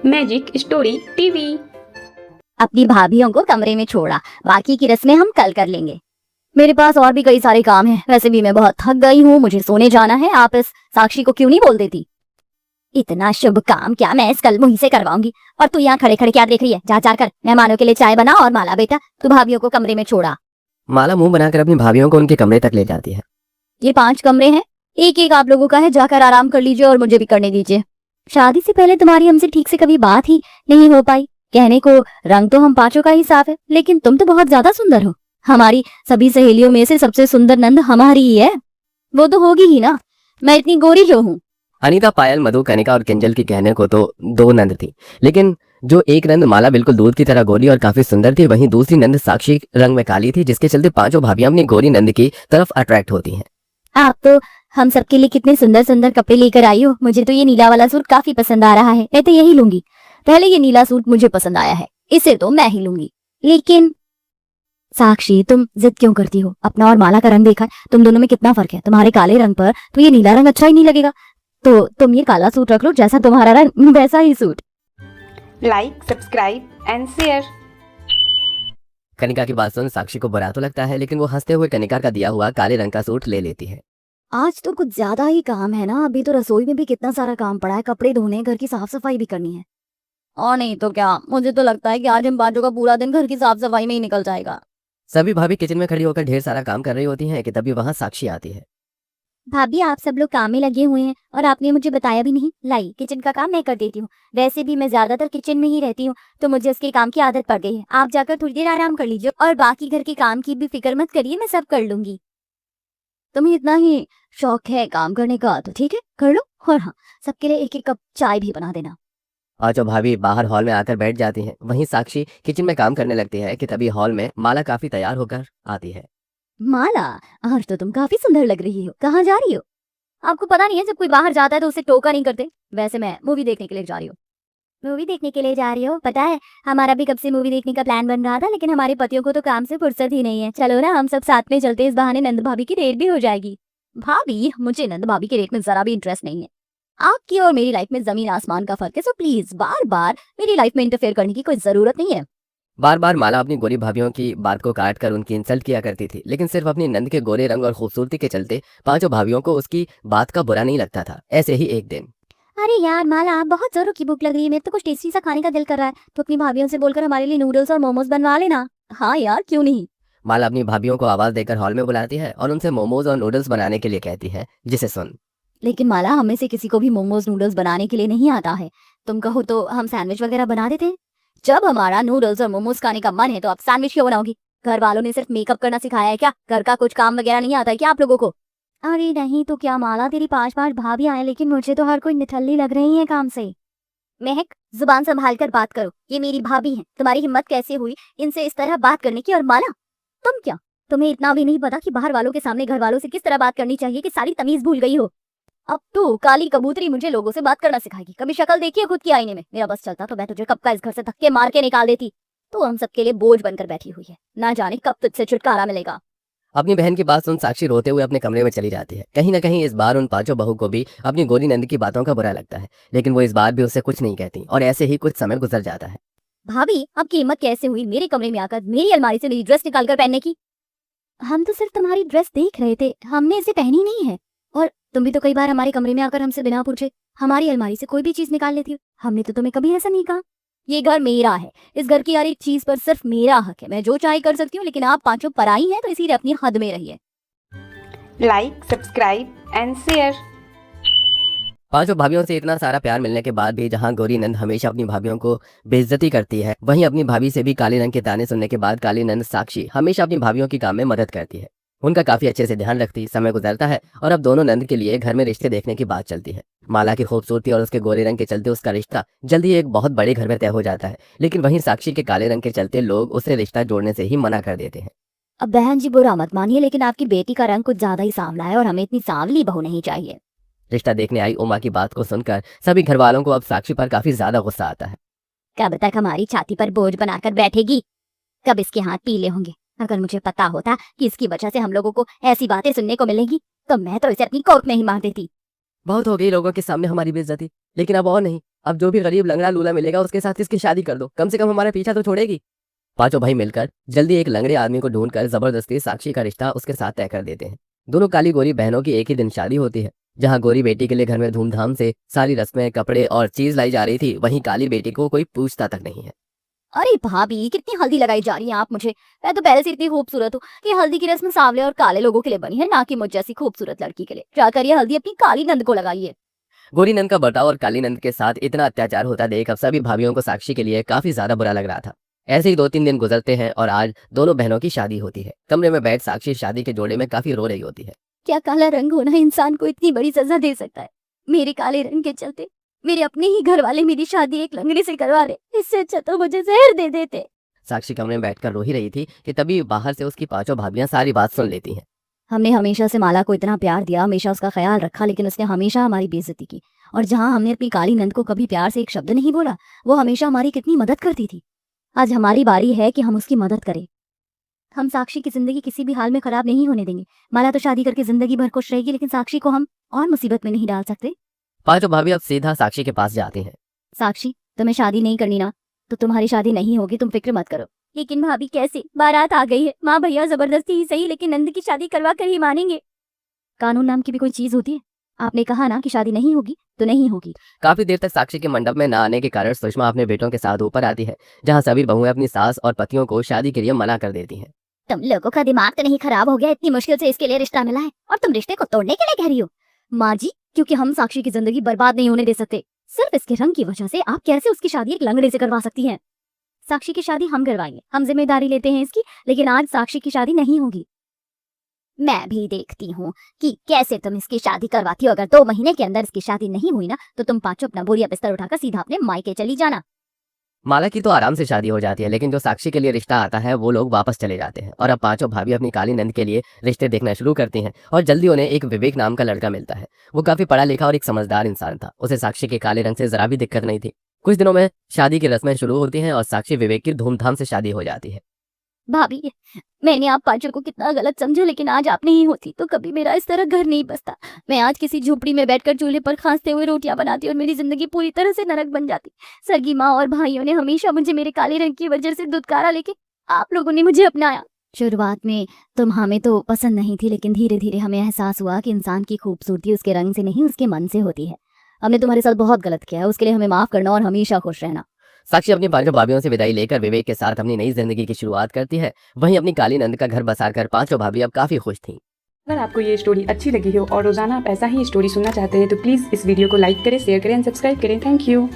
Magic story TV. अपनी भाभीियों को कमरे में छोड़ा, बाकी की रस्में हम कल कर लेंगे। मेरे पास और भी कई सारे काम हैं। वैसे भी मैं बहुत थक गई हूँ, मुझे सोने जाना है। आप इस साक्षी को क्यों नहीं बोल देती? इतना शुभ काम क्या मैं इस कल मुही से करवाऊंगी। और तू यहाँ खड़े खड़े क्या देख रही है? जा कर मेहमानों के लिए चाय बना। और माला बेटा, तू भाभीियों को कमरे में छोड़ा। माला मुंह बनाकर अपनी भाभीियों को उनके कमरे तक ले जाती है। ये 5 कमरे हैं, एक एक आप लोगों का है। जाकर आराम कर लीजिए और मुझे भी करने दीजिए। शादी से पहले तुम्हारी हमसे ठीक से कभी बात ही नहीं हो पाई। कहने को रंग तो हम 5 का ही साफ है, लेकिन तुम तो बहुत ज्यादा सुंदर हो। हमारी सभी सहेलियों में से सबसे सुंदर नंद हमारी ही है। वो तो होगी ही ना, मैं इतनी गोरी जो हूँ। अनीता, पायल, मधु, कनिका और किंजल की कहने को तो 2 नंद थी, लेकिन जो एक नंद माला बिल्कुल दूध की तरह गोरी और काफी सुंदर थी, वहीं दूसरी नंद साक्षी रंग में काली थी, जिसके चलते 5 भाभियां अपनी गोरी नंद की तरफ अट्रैक्ट होती हैं। आप तो हम सबके लिए कितने सुंदर सुंदर कपड़े लेकर आई हो। मुझे तो ये नीला वाला सूट काफी पसंद आ रहा है, मैं तो यही लूंगी। पहले ये नीला सूट मुझे पसंद आया है, इसे तो मैं ही लूंगी। लेकिन साक्षी, तुम जिद क्यों करती हो? अपना और माला का रंग देखा है, तुम दोनों में कितना फर्क है। तुम्हारे काले रंग पर तो ये नीला रंग अच्छा ही नहीं लगेगा, तो तुम ये काला सूट रख लो। जैसा तुम्हारा रंग वैसा ही suit. Like, subscribe and share. Kanika की बात सुन साक्षी को बुरा तो लगता है, लेकिन वो हंसते हुए कनिका का दिया हुआ काले रंग का सूट ले लेती है। आज तो कुछ ज्यादा ही काम है ना। अभी तो रसोई में भी कितना सारा काम पड़ा है, कपड़े धोने, घर की साफ सफाई भी करनी है। और नहीं तो क्या, मुझे तो लगता है कि आज हम 5 का पूरा दिन घर की साफ सफाई में ही निकल जाएगा। सभी भाभी किचन में खड़ी होकर ढेर सारा काम कर रही होती हैं कि तभी वहां साक्षी आती है। भाभी, आप सब लोग काम में लगे हुए हैं और आपने मुझे बताया भी नहीं। लाई, किचन का काम मैं कर देती हूँ। वैसे भी मैं ज्यादातर किचन में ही रहती हूँ, तो मुझे उसके काम की आदत पड़ गई है। आप जाकर थोड़ी देर आराम कर लीजिए और बाकी घर के काम की भी फिक्र मत करिए, मैं सब कर लूंगी। तुम्हें इतना ही शौक है काम करने का तो ठीक है, कर लो। और हाँ, सबके लिए 1-1 कप चाय भी बना देना। 5 भाभी बाहर हॉल में आकर बैठ जाती हैं। वहीं साक्षी किचन में काम करने लगती है कि तभी हॉल में माला काफी तैयार होकर आती है। माला, आज तो तुम काफी सुंदर लग रही हो। कहाँ जा रही हो? आपको पता नहीं है, जब कोई बाहर जाता है तो उसे टोका नहीं करते। वैसे मैं मूवी देखने के लिए जा रही हूँ। मूवी देखने के लिए जा रही हो? पता है, हमारा भी कब से मूवी देखने का प्लान बन रहा था, लेकिन हमारे पतियों को तो काम से फुर्सत ही नहीं है। चलो ना, हम सब साथ में चलते, इस बहाने नंद भाभी की डेट भी हो जाएगी। भाभी, मुझे नंद भाभी की डेट में जरा भी इंटरेस्ट नहीं है। आपकी और मेरी लाइफ में जमीन आसमान का फर्क है, सो प्लीज बार बार मेरी लाइफ में इंटरफेयर करने की कोई जरूरत नहीं है। बार बार माला अपनी गोरी भाभीियों की बात को काट कर उनकी इंसल्ट किया करती थी, लेकिन सिर्फ अपनी नंद के गोरे रंग और खूबसूरती के चलते 5 भाभीियों को उसकी बात का बुरा नहीं लगता था। ऐसे ही एक दिन, अरे यार माला, बहुत जोरों की भूख लग रही है, मेरे तो कुछ टेस्टी सा खाने का दिल कर रहा है। तो अपनी भाभीयों से बोलकर हमारे लिए नूडल्स और मोमोज बनवा लेना। हाँ यार, क्यों नहीं। माला अपनी भाभीियों को आवाज देकर हॉल में बुलाती है और उनसे मोमोज और नूडल्स बनाने के लिए कहती है, जिसे सुन। लेकिन माला, हमें से किसी को भी मोमोज नूडल्स बनाने के लिए नहीं आता है। तुम कहो तो हम सैंडविच वगैरह बना देते हैं। जब हमारा नूडल्स और मोमोज खाने का मन है तो आप सैंडविच क्यों बनाओगी? घर वालों ने सिर्फ मेकअप करना सिखाया है क्या? घर का कुछ काम वगैरह नहीं आता है क्या आप लोगों को? अरे नहीं तो क्या माला, तेरी 5 भाभी आए, लेकिन मुझे तो हर कोई निठल्ली लग रही है काम से। महक, जुबान संभाल कर बात करो, ये मेरी भाभी हैं। तुम्हारी हिम्मत कैसे हुई इनसे इस तरह बात करने की? और माला, तुम क्या, तुम्हें इतना भी नहीं पता कि बाहर वालों के सामने घर वालों से किस तरह बात करनी चाहिए, कि सारी तमीज भूल गई हो? अब तो काली कबूतरी मुझे लोगों से बात करना सिखाएगी। कभी शक्ल देखी है खुद की आईने में? मेरा बस चलता तो मैं तुझे कब का इस घर से धक्के मार के निकाल देती। तो हम सबके लिए बोझ बनकर बैठी हुई है, ना जाने कब तुझसे छुटकारा मिलेगा। अपनी बहन की बात सुन साक्षी रोते हुए अपने कमरे में चली जाती है। कहीं ना कहीं इस बार उन 5 बहू को भी अपनी गोरी नंद की बातों का बुरा लगता है, लेकिन वो इस बार भी उससे कुछ नहीं कहती और ऐसे ही कुछ समय गुजर जाता है। भाभी, आपकी हिम्मत कैसे हुई मेरे कमरे में आकर मेरी अलमारी से मेरी ड्रेस निकाल कर पहनने की? हम तो सिर्फ तुम्हारी ड्रेस देख रहे थे, हमने इसे पहनी नहीं है। और तुम भी तो कई बार हमारे कमरे में आकर हमसे बिना पूछे हमारी अलमारी से कोई भी चीज निकाल लेती हो। हमने तो तुम्हें कभी ऐसा नहीं कहा। ये घर मेरा है, इस घर की हर एक चीज पर सिर्फ मेरा हक है। मैं जो चाहे कर सकती हूँ, लेकिन आप 5 पराई हैं, तो इसीलिए अपनी हद में रहिए। Like, subscribe and share. 5 भाभीियों से इतना सारा प्यार मिलने के बाद भी जहां गौरी नंद हमेशा अपनी भाभीियों को बेइज्जती करती है, वहीं अपनी भाभी से भी काले रंग के ताने सुनने के बाद काली नंद साक्षी हमेशा अपनी भाभीियों की काम में मदद करती है। उनका काफी अच्छे से ध्यान रखती। समय गुजरता है और अब दोनों नंद के लिए घर में रिश्ते देखने की बात चलती है। माला की खूबसूरती और उसके गोरे रंग के चलते उसका रिश्ता जल्दी एक बहुत बड़े घर में तय हो जाता है, लेकिन वहीं साक्षी के काले रंग के चलते लोग उसे रिश्ता जोड़ने से ही मना कर देते हैं। अब बहन जी, बुरा मत मानिए, लेकिन आपकी बेटी का रंग कुछ ज्यादा ही सांवला है और हमें इतनी सांवली बहू नहीं चाहिए। रिश्ता देखने आई उमा की बात को सुनकर सभी घर वालों को अब साक्षी पर काफी ज्यादा गुस्सा आता है। कब तक हमारी छाती पर बोझ बनाकर बैठेगी? कब इसके हाथ पीले होंगे? अगर मुझे पता होता कि इसकी वजह से हम लोगों को ऐसी बातें सुनने को मिलेंगी, तो मैं तो इसे अपनी कोर्ट में ही मार देती। बहुत हो गई लोगों के सामने हमारी बेइज्जती, लेकिन अब और नहीं। अब जो भी गरीब लंगड़ा लूला मिलेगा उसके साथ इसकी शादी कर दो, कम से कम हमारा पीछा तो छोड़ेगी। पांचों भाई मिलकर जल्दी एक लंगड़े आदमी को ढूंढकर जबरदस्ती साक्षी का रिश्ता उसके साथ तय कर देते हैं। दोनों काली गोरी बहनों की एक ही दिन शादी होती है। जहां गोरी बेटी के लिए घर में धूमधाम से सारी रस्में, कपड़े और चीज लाई जा रही थी, वहीं काली बेटी को कोई पूछता तक नहीं है। अरे भाभी, कितनी हल्दी लगाई जा रही है आप मुझे। मैं तो पहले से इतनी खूबसूरत हूँ कि हल्दी की रस्म सांवले और काले लोगों के लिए बनी है, ना कि मुझ जैसी खूबसूरत लड़की के लिए। जाकर ये हल्दी अपनी काली नंद को लगाइए। गोरी नंद का बर्ताव और काली नंद के साथ इतना अत्याचार होता देख अब सभी भाभियों को साक्षी के लिए काफी ज्यादा बुरा लग रहा था। ऐसे ही 2-3 दिन गुजरते हैं और आज दोनों बहनों की शादी होती है। कमरे में बैठ साक्षी शादी के जोड़े में काफी रो रही होती है। क्या काला रंग होना इंसान को इतनी बड़ी सजा दे सकता है? मेरे काले रंग के चलते मेरे अपने ही घर वाले मेरी शादी एक लंगड़े से करवा रहे। इससे अच्छा तो मुझे जहर दे देते। साक्षी कमरे में बैठकर रो ही रही थी कि तभी बाहर से उसकी पांचों भाभियां सारी बात सुन लेती हैं। हमने हमेशा से माला को इतना प्यार दिया, हमेशा उसका ख्याल रखा, लेकिन उसने हमेशा हमारी बेइज्जती की। और जहाँ हमने अपनी काली नंद को कभी प्यार से एक शब्द नहीं बोला, वो हमेशा हमारी कितनी मदद करती थी। आज हमारी बारी है कि हम उसकी मदद करें। हम साक्षी की जिंदगी किसी भी हाल में खराब नहीं होने देंगे। माला तो शादी करके जिंदगी भर खुश रहेगी, लेकिन साक्षी को हम और मुसीबत में नहीं डाल सकते। पांचों भाभी अब सीधा साक्षी के पास जाती हैं। साक्षी, तुम्हें शादी नहीं करनी ना, तो तुम्हारी शादी नहीं होगी, तुम फिक्र मत करो। लेकिन भाभी कैसे? बारात आ गई है, माँ भैया जबरदस्ती ही सही, लेकिन नंद की शादी करवा कर ही मानेंगे। कानून नाम की भी कोई चीज होती है? आपने कहा ना कि शादी नहीं होगी तो नहीं होगी। काफी देर तक साक्षी के मंडप में न आने के कारण सुषमा अपने बेटों के साथ ऊपर आती है, जहां सभी बहुएं अपनी सास और पतियों को शादी के लिए मना कर देती हैं। तुम लोगों का दिमाग तो नहीं खराब हो गया? इतनी मुश्किल से इसके लिए रिश्ता मिला है और तुम रिश्ते को तोड़ने के लिए कह रही हो? माँ जी, क्योंकि हम साक्षी की जिंदगी बर्बाद नहीं होने दे सकते। सिर्फ इसके रंग की वजह से आप कैसे उसकी शादी एक लंगड़े से करवा सकती हैं? साक्षी की शादी हम करवाएंगे, हम जिम्मेदारी लेते हैं इसकी, लेकिन आज साक्षी की शादी नहीं होगी। मैं भी देखती हूँ कि कैसे तुम इसकी शादी करवाती हो। अगर 2 महीने के अंदर इसकी शादी नहीं हुई ना, तो तुम पांचों अपना बोरिया बिस्तर उठाकर सीधा अपने मायके चली जाना। माला की तो आराम से शादी हो जाती है, लेकिन जो साक्षी के लिए रिश्ता आता है वो लोग वापस चले जाते हैं। और अब पांचों भाभी अपनी काली नंद के लिए रिश्ते देखना शुरू करती हैं और जल्दी उन्हें एक विवेक नाम का लड़का मिलता है। वो काफी पढ़ा लिखा और एक समझदार इंसान था। उसे साक्षी के काले रंग से जरा भी दिक्कत नहीं थी। कुछ दिनों में शादी की रस्में शुरू होती हैं और साक्षी विवेक की धूमधाम से शादी हो जाती है। भाभी, मैंने आप पांचों को कितना गलत समझा, लेकिन आज आप नहीं होती तो कभी मेरा इस तरह घर नहीं बसता। मैं आज किसी झोपड़ी में बैठकर चूल्हे पर खांसते हुए रोटियां बनाती और मेरी जिंदगी पूरी तरह से नरक बन जाती। सरगी माँ और भाइयों ने हमेशा मुझे मेरे काले रंग की वजह से दुत्कारा, लेकिन आप लोगों ने मुझे अपनाया। शुरुआत में तुम हमें तो पसंद नहीं थी, लेकिन धीरे धीरे हमें एहसास हुआ कि इंसान की खूबसूरती उसके रंग से नहीं, उसके मन से होती है। हमने तुम्हारे साथ बहुत गलत किया है, उसके लिए हमें माफ करना और हमेशा खुश रहना। साक्षी अपनी पांचों भाभियों से विदाई लेकर विवेक के साथ अपनी नई जिंदगी की शुरुआत करती है। वहीं अपनी काली नंद का घर बसाकर पांचों भाभी अब काफी खुश थीं। अगर आपको ये स्टोरी अच्छी लगी हो और रोजाना आप ऐसा ही स्टोरी सुनना चाहते हैं तो प्लीज़ इस वीडियो को लाइक करें, शेयर करें एंड सब्सक्राइब करें। Thank you.